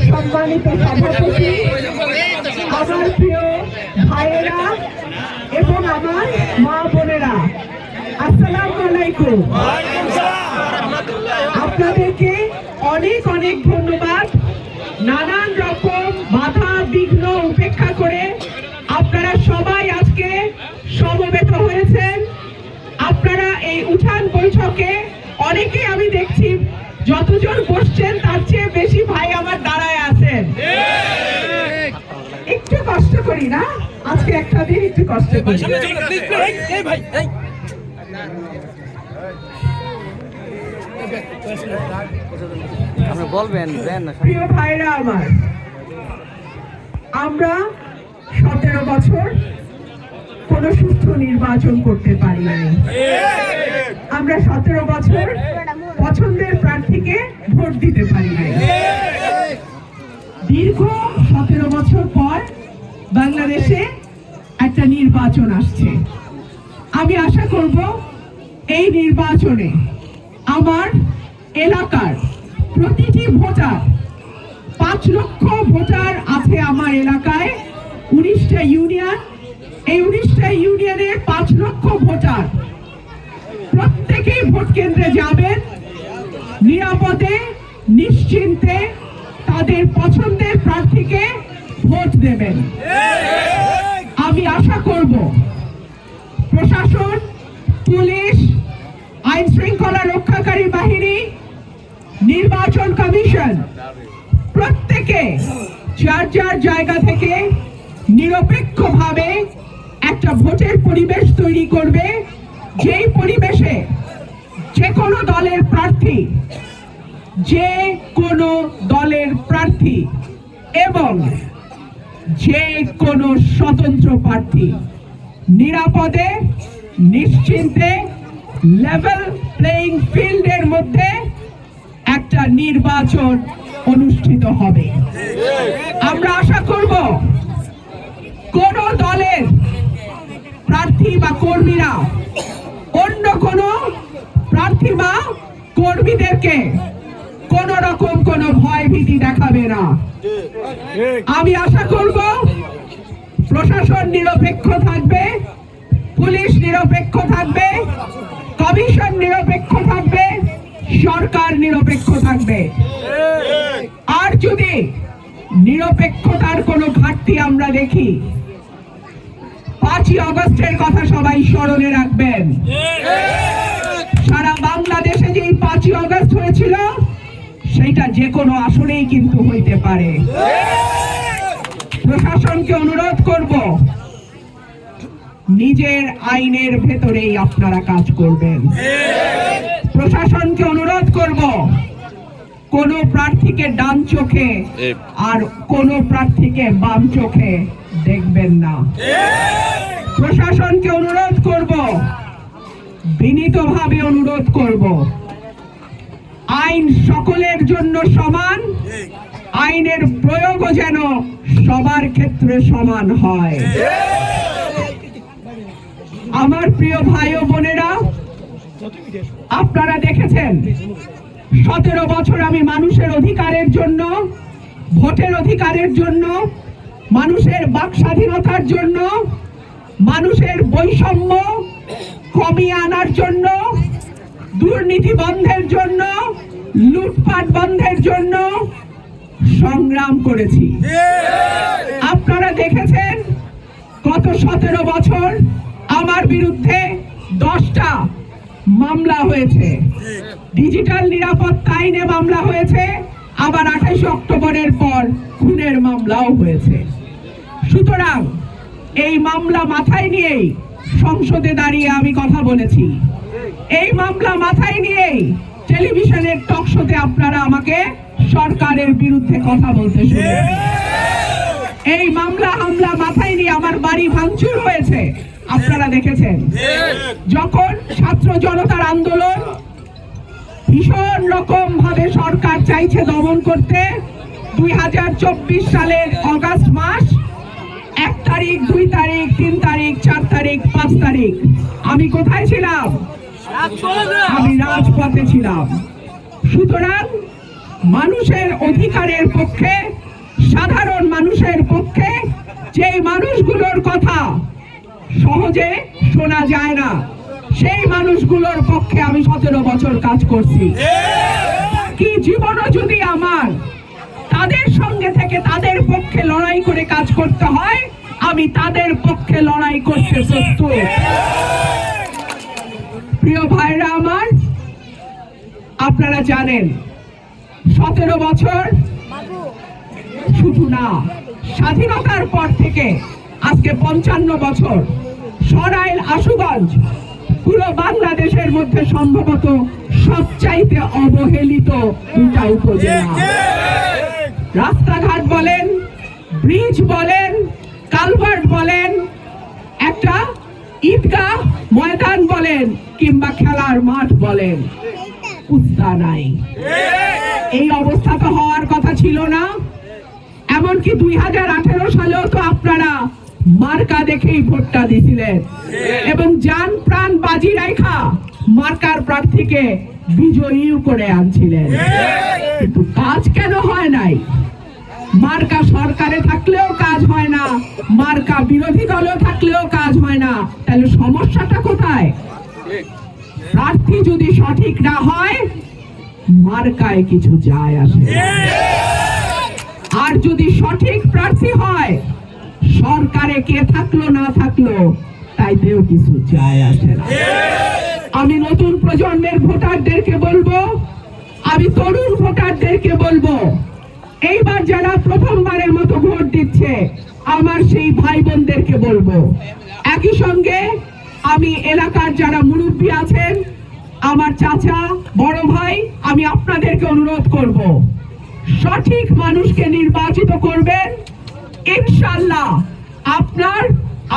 সম্মানিত সভাপতি, আমার প্রিয় ভাইয়েরা এবং আমার মা বোনেরা, আসসালামু আলাইকুম। আপনাদেরকে অনেক অনেক ধন্যবাদ। নানান রকম বাধা বিঘ্ন উপেক্ষা করে আপনারা সবাই আজকে সমবেত হয়েছেন। আপনারা এই উঠান বৈঠকে অনেকে আমি দেখছি যতজন বসছেন তার চেয়ে বেশি ভাই আমার দাঁড়ায় আছেন। একটু কষ্ট করি না, আজকে একটা দিন একটু কষ্ট করি। প্রিয় ভাইরা আমার, আমরা 17 বছর কোন সুস্থ নির্বাচন করতে পারি নাই। আমরা 17 বছর পছন্দের প্রার্থীকে ভোট দিতে পারি নাই। দীর্ঘ 17 বছর পর বাংলাদেশে একটা নির্বাচন আসছে। আমি আশা করব এই নির্বাচনে আমার এলাকার প্রতিটি ভোটার, 5 লক্ষ ভোটার আছে আমার এলাকায়, 19টা ইউনিয়ন। এই 19টা ইউনিয়নের 5 লক্ষ ভোটার প্রত্যেকেই ভোট কেন্দ্রে যাবেন, নিরাপদে নিশ্চিন্তে তাদের পছন্দের প্রার্থীকে ভোট দেবেন। আমি আশা করব প্রশাসন, পুলিশ, আইন শৃঙ্খলা রক্ষাকারী বাহিনী, নির্বাচন কমিশন প্রত্যেকে যার যার জায়গা থেকে নিরপেক্ষভাবে একটা ভোটের পরিবেশ তৈরি করবে, যেই পরিবেশে যে কোনো দলের প্রার্থী এবং যে কোনো স্বতন্ত্র প্রার্থী নিরাপদে নিশ্চিন্তে লেভেল প্লেইং ফিল্ডের মধ্যে একটা নির্বাচন অনুষ্ঠিত হবে। আমরা আশা করব কোন দলের প্রার্থী বা কর্মীরা অন্য কোন প্রার্থী বা কর্মীদেরকে কোন রকম কোন ভয় ভীতি দেখাবে না। আমি আশা করব প্রশাসন নিরপেক্ষ থাকবে, পুলিশ নিরপেক্ষ থাকবে, কমিশন নিরপেক্ষ থাকবে, সরকার নিরপেক্ষ থাকবে। আর যদি নিরপেক্ষতার কোনো ঘাটতি আমরা দেখি, 5ই আগস্টের কথা সবাই স্মরণে রাখবেন। সারা বাংলাদেশে যে 5ই আগস্ট হয়েছিল সেটা যে কোনো আসরেই কিন্তু হইতে পারে। প্রশাসনকে অনুরোধ করব, নিজের আইনের ভেতরেই আপনারা কাজ করবেন। প্রশাসনকে অনুরোধ করব, কোন প্রার্থীকে ডান চোখে আর কোন প্রার্থীকে বাম চোখে দেখবেন না। প্রশাসনকে অনুরোধ করব, বিনীতভাবে অনুরোধ করব, আইন সকলের জন্য সমান, আইনের প্রয়োগও যেন সবার ক্ষেত্রে সমান হয়। আমার প্রিয় ভাই ও বোনেরা, আপনারা দেখেছেন 17 বছর আমি মানুষের অধিকারের জন্য, ভোটের অধিকারের জন্য, মানুষের বাক স্বাধীনতার জন্য, মানুষের বৈষম্য কমিয়ে আনার জন্য, দুর্নীতি বন্ধের জন্য, লুটপাট বন্ধের জন্য সংগ্রাম করেছি। আপনারা দেখেছেন গত 17 বছর আমার বিরুদ্ধে 10টা মামলা হয়েছে। ডিজিটাল নিরাপত্তা আইনে মামলা হয়েছে, আবার 28 অক্টোবরের পর খুনের মামলাও হয়েছে। সুতরাং এই মামলা মাথায় নিয়েই সংসদে দাঁড়িয়ে আমি কথা বলেছি। এই মামলা মাথায় নিয়েই টেলিভিশনের টক শোতে আপনারা আমাকে সরকারের বিরুদ্ধে কথা বলতে শুনেছেন। এই মামলা হামলা মাথায় নিয়ে আমার বাড়ি ভাঙচুর হয়েছে, আপনারা দেখেছেন। যখন ছাত্র জনতার আন্দোলন ভীষণ রকম ভাবে সরকার চাইছে দমন করতে, 2024 সালের অগাস্ট মাস 1 তারিখ, 2 তারিখ, 3 তারিখ, 4 তারিখ, 5 তারিখ আমি কোথায় ছিলাম? আমি রাজপথে ছিলাম। সুতরাং মানুষের অধিকারের পক্ষে, সাধারণ মানুষের পক্ষে যে মানুষগুলোর কথা সহজে শোনা যায় না, সেই মানুষগুলোর পক্ষে আমি 17 বছর কাজ করছি। কি জীবনও যদি আমার তাদের সঙ্গে থেকে তাদের পক্ষে লড়াই করে কাজ করতে হয়, আমি তাদের পক্ষে লড়াই করতে প্রস্তুত। প্রিয় ভাইরা আমার, আপনারা জানেন 17 বছর শুধু না, স্বাধীনতার পর থেকে আজকে 55 বছর সরাইল আশুগঞ্জ পুরো বাংলাদেশের মধ্যে সম্ভবত সবচাইতে অবহেলিত দুটা উপজেলা। রাস্তাঘাট বলেন, ব্রিজ বলেন, কালভার্ট বলেন, একটা ঈদগাহ ময়দান বলেন, কিংবা খেলার মাঠ বলেন, উস্তা নাই। এই অবস্থা তো হওয়ার কথা ছিল না। এমনকি 2018 সালেও তো আপনারা মার্কা দেখেই ভোটটা দিয়েছিলেন এবং জান প্রাণ বাজি রাখা মার্কার প্রার্থীকে বিজয়ী করে আনছিলেন। কিন্তু কাজ কেন হয় নাই? মার্কা সরকারে থাকলেও কাজ হয় না, মার্কা বিরোধী দলেও থাকলেও কাজ হয় না। তাহলে সমস্যাটা কোথায়? প্রার্থী যদি সঠিক না হয়, মার্কায় কিছু যায় আসে না। আর যদি সঠিক প্রার্থী হয়, সরকারে কে থাকলো না থাকলো তাইতেও কিছু যায় আসে না। আমি নতুন প্রজন্মের ভোটারদেরকে বলবো, আমি তরুণ ভোটারদেরকে বলবো, এইবার যারা প্রথমবারের মতো ভোট দিচ্ছে আমার সেই ভাই বোনদেরকে বলবো, একই সঙ্গে আমি এলাকার যারা মুরব্বী আছেন, আমার চাচা, বড় ভাই, আমি আপনাদেরকে অনুরোধ করব, সঠিক মানুষকে নির্বাচিত করবেন। ইনশাআল্লাহ আপনার,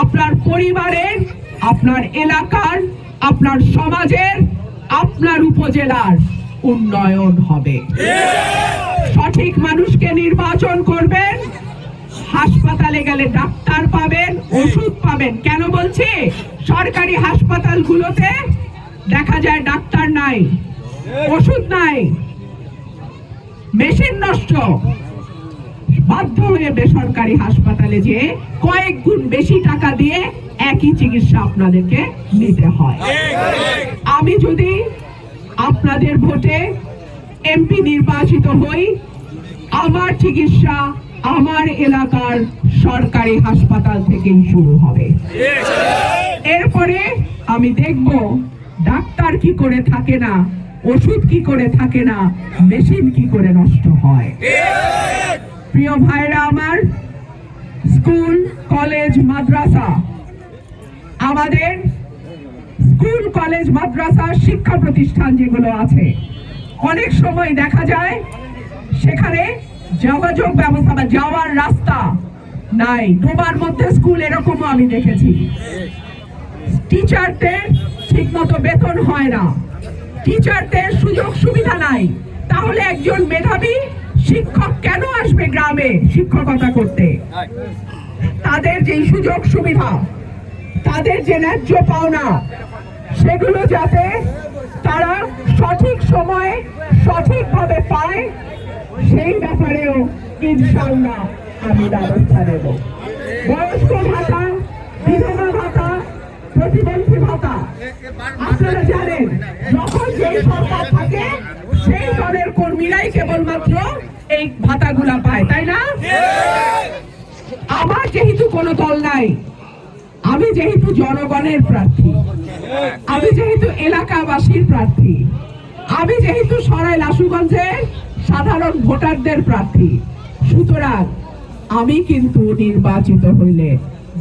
আপনার পরিবারের, আপনার এলাকার, আপনার সমাজের, আপনার উপজেলার উন্নয়ন হবে। সঠিক মানুষকে নির্বাচন করবেন। হাসপাতালে গেলে ডাক্তার পাবেন, ওষুধ পাবেন। কেন বলছি? সরকারি হাসপাতালগুলোতে দেখা যায় ডাক্তার নাই, ওষুধ নাই, মেশিন নষ্ট, বাধ্য হয়ে বেসরকারি হাসপাতালে যে কয়েক গুণ বেশি টাকা দিয়ে একই চিকিৎসা আপনাদেরকে নিতে হয়। আমি যদি আপনাদের ভোটে এমপি নির্বাচিত হই, আমার চিকিৎসা আমার এলাকার সরকারি হাসপাতাল থেকেই শুরু হবে। এরপরে আমি দেখব ডাক্তার কি করে থাকে না, ওষুধ কি করে থাকে না, মেশিন কি করে নষ্ট হয়। প্রিয় ভাইরা আমার, স্কুল, কলেজ, মাদ্রাসা, আমাদের স্কুল, কলেজ, মাদ্রাসা, শিক্ষা প্রতিষ্ঠান যেগুলো আছে, অনেক সময় দেখা যায় সেখানে যোগাযোগ ব্যবস্থা বা যাওয়ার রাস্তা নাই। ডোবার মধ্যে স্কুল, এরকমও আমি দেখেছি। টিচারদের ঠিক মতো বেতন হয় না, টিচারদের সুযোগ সুবিধা নাই। তাহলে একজন মেধাবী শিক্ষক কেন আসবে গ্রামে শিক্ষকতা করতে? তাদের যে সুযোগ সুবিধা, তাদের যে ন্যায্য পাওনা, সেগুলো যাতে তারা সঠিক সময়ে সঠিকভাবে পায়, সেই ব্যাপারেও ইনশাআল্লাহ আমি ব্যবস্থা নেব। বয়স্ক ভাতা, বিধবা ভাতা, প্রতিবন্ধী ভাতা, আপনারা জানেন যখন যেই সরকার থাকে সেই দলের কর্মীরাই কেবলমাত্র এই ভাতাগুলা পায়, তাই না? আমার যেহেতু কোনো দল নাই, আমি যেহেতু জনগণের প্রার্থী, আমি যেহেতু এলাকাবাসীর প্রার্থী, আমি যেহেতু সরাইল আশুগঞ্জের সাধারণ ভোটারদের প্রার্থী, সুতরাং আমি কিন্তু নির্বাচিত হইলে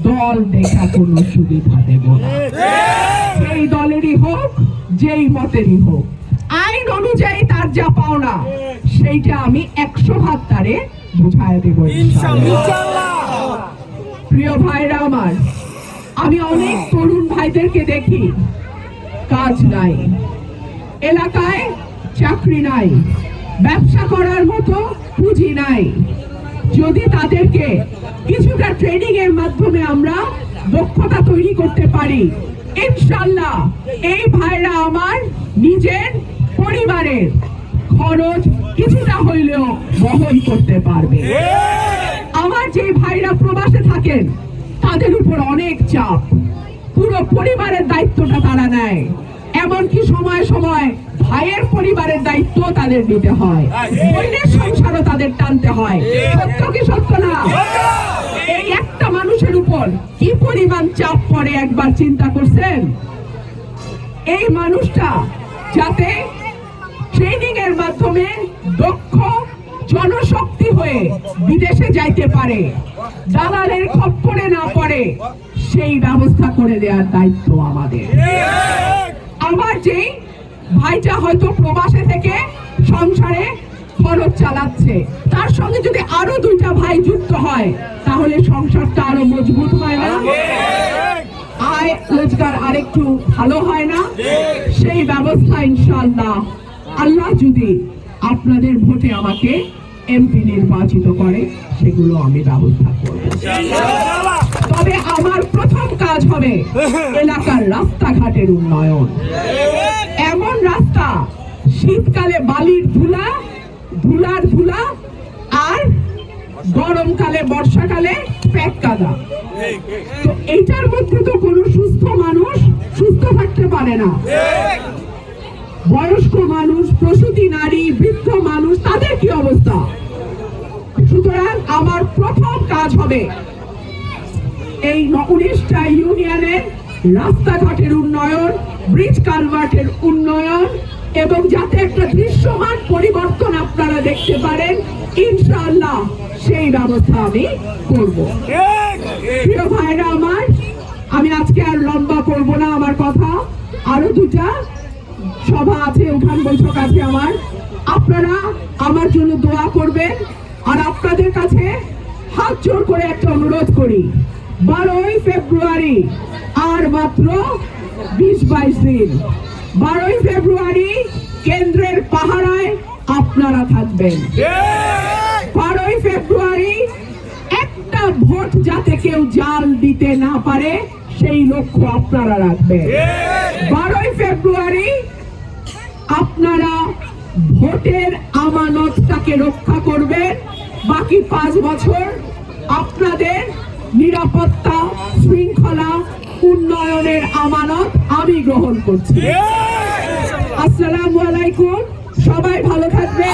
দল দেখা কোনো সুবিধা দেব না। সেই দলেরই হোক, যেই মতেরই হোক, আইন অনুযায়ী তার যা পাওনা সেইটা আমি 100 ভাগ তারে বুঝায় দেব ইনশাআল্লাহ। প্রিয় ভাইরা আমার, আমি অনেক তরুণ ভাইদেরকে দেখি কাজ নাই, এলাকায় চাকরি নাই, ব্যবসা করার মতো পুঁজি নাই, যদি তাদেরকে কিছুটা ট্রেনিং এর মাধ্যমে আমরা দক্ষতা তৈরি করতে পারি, ইনশাআল্লাহ এই ভাইরা আমার নিজের পরিবারের খরচ কিছুটা হইলেও বহন করতে পারবে। আমার যে ভাইরা প্রবাসে থাকেন তাদের উপর অনেক চাপ, পুরো পরিবারের দায়িত্বটা তারা নেয়, এমনকি সময় সময় ভাইয়ের পরিবারের দায়িত্ব তাদের নিতে হয়, বোনের সংসারও তাদের টানতে হয়। সত্য কি সত্য না? এই একটা মানুষের উপর কি পরিমাণ চাপ পড়ে একবার চিন্তা করছেন? এই মানুষটা যাতে ট্রেনিং এর মাধ্যমে দক্ষ জনশক্তি হয়ে বিদেশে যাইতে পারে, দালালের খপ্পরে না পড়ে, সেই ব্যবস্থা করে দেওয়ার দায়িত্ব আমাদের। আমার যে ভাইটা হয়তো প্রবাসে থেকে সংসারে খরচ চালাচ্ছে, তার সঙ্গে যদি আরো দুইটা ভাই যুক্ত হয় তাহলে সংসারটা আরো মজবুত হয় না? আয় রোজগার আরেকটু ভালো হয় না? সেই ব্যবস্থা ইনশাআল্লাহ আল্লাহ যদি আপনাদের ভোটে আমাকে এমপি নির্বাচিত করে সেগুলো আমি ব্যবস্থা করব। তবে আমার প্রথম কাজ হবে এলাকার রাস্তাঘাটের উন্নয়ন। এমন রাস্তা শীতকালে বালির ধুলা, ধুলার ধুলা, আর গরমকালে বর্ষাকালে প্যাক কাদা। তো এইটার মধ্যে তো কোনো সুস্থ মানুষ সুস্থ থাকতে পারে না। বয়স্ক মানুষ, প্রসূতি নারী, বৃদ্ধ মানুষ, তাদের কি অবস্থা? সুতরাং আমার প্রথম কাজ হবে এই 19টা ইউনিয়নের রাস্তাঘাটের উন্নয়ন, ব্রিজ কালভার্টের উন্নয়ন, এবং যাতে একটা দৃশ্যমান পরিবর্তন আপনারা দেখতে পারেন, ইনশাআল্লাহ সেই ব্যবস্থা আমি করব। প্রিয় ভাইরা আমার, আমি আজকে আর লম্বা করব না আমার কথা। আরো দুটা সভা আছে, উঠান বৈঠক আছে আমার। আপনারা আমার জন্য দোয়া করবেন। আর আপনাদের কাছে হাত জোর করে একটা অনুরোধ করি, 12ই ফেব্রুয়ারি আর মাত্র 20-22 দিন। 12ই ফেব্রুয়ারি কেন্দ্রের পাহারায় আপনারা থাকবেন। 12ই ফেব্রুয়ারি একটা ভোট যাতে কেউ জাল দিতে না পারে সেই লক্ষ্য আপনারা রাখবেন। 12ই ফেব্রুয়ারি আপনারা ভোটের আমানতটাকে রক্ষা করবেন। বাকি 5 বছর আপনাদের নিরাপত্তা, শৃঙ্খলা, উন্নয়নের আমানত আমি গ্রহণ করছি। আসসালামু আলাইকুম, সবাই ভালো থাকবেন।